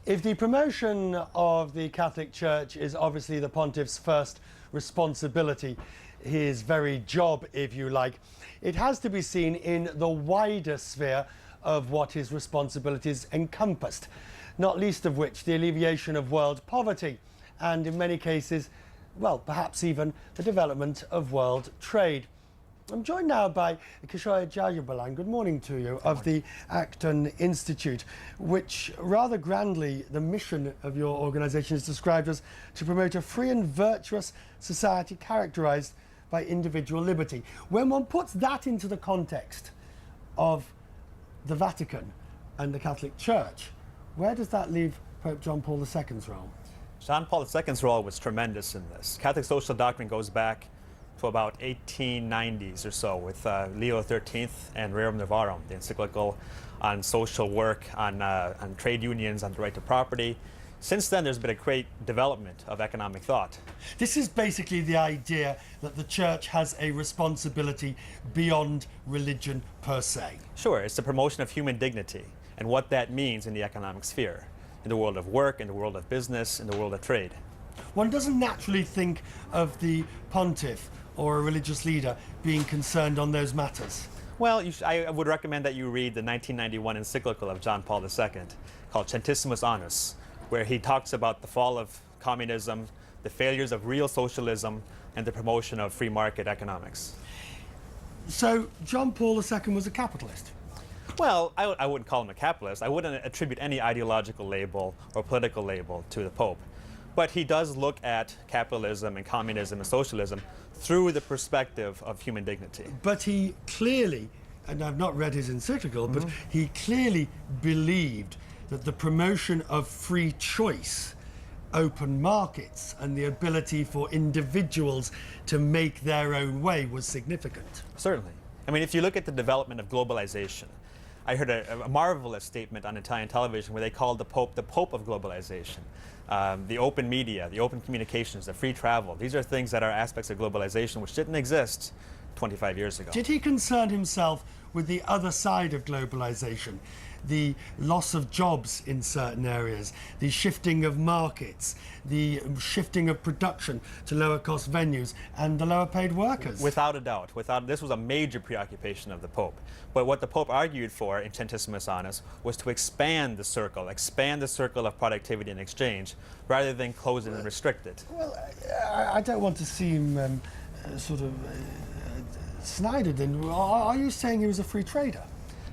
If the promotion of the Catholic Church is obviously the pontiff's first responsibility, his very job, if you like, it has to be seen in the wider sphere of what his responsibilities encompassed, not least of which the alleviation of world poverty and, in many cases, well, perhaps even the development of world trade. I'm joined now by Kishore Jayabalan, good morning to you, of the Acton Institute, which rather grandly the mission of your organisation is described as to promote a free and virtuous society characterised by individual liberty. When one puts that into the context of the Vatican and the Catholic Church, where does that leave Pope John Paul II's role? John Paul II's role was tremendous in this. Catholic social doctrine goes back to about 1890s or so with Leo XIII and Rerum Novarum, the encyclical on social work, on trade unions, on the right to property. Since then, there's been a great development of economic thought. This is basically the idea that the Church has a responsibility beyond religion per se. Sure, it's the promotion of human dignity and what that means in the economic sphere, in the world of work, in the world of business, in the world of trade. One doesn't naturally think of the pontiff or a religious leader being concerned on those matters. Well, I would recommend that you read the 1991 encyclical of John Paul II called Centesimus Annus, where he talks about the fall of communism, the failures of real socialism, and the promotion of free market economics. So John Paul II was a capitalist? Well, I wouldn't call him a capitalist. I wouldn't attribute any ideological label or political label to the Pope. But he does look at capitalism and communism and socialism through the perspective of human dignity. But he clearly, and I've not read his encyclical, but he clearly believed that the promotion of free choice, open markets, and the ability for individuals to make their own way was significant. Certainly. I mean, if you look at the development of globalization, I heard a marvelous statement on Italian television where they called the Pope of globalization. The open media, the open communications, the free travel, these are things that are aspects of globalization which didn't exist 25 years ago. Did he concern himself with the other side of globalization? The loss of jobs in certain areas, the shifting of markets, the shifting of production to lower cost venues, and the lower paid workers? Without a doubt. This was a major preoccupation of the Pope. But what the Pope argued for in Centesimus Annus was to expand the circle of productivity and exchange, rather than close it and restrict it. Well, I don't want to seem sort of snided. Are you saying he was a free trader?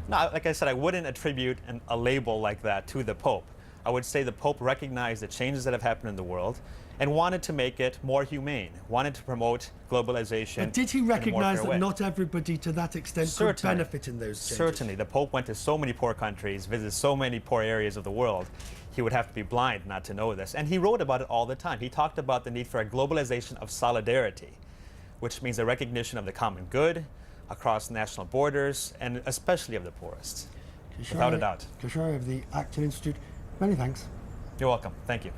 No, like I said, I wouldn't attribute a label like that to the Pope. I would say the Pope recognized the changes that have happened in the world and wanted to make it more humane, wanted to promote globalization. But did he recognize that way. Not everybody to that extent could benefit in those changes? Certainly. The Pope went to so many poor countries, visited so many poor areas of the world. He would have to be blind not to know this. And he wrote about it all the time. He talked about the need for a globalization of solidarity, which means a recognition of the common good across national borders, and especially of the poorest, without a doubt. Kishore of the Acton Institute, many thanks. You're welcome. Thank you.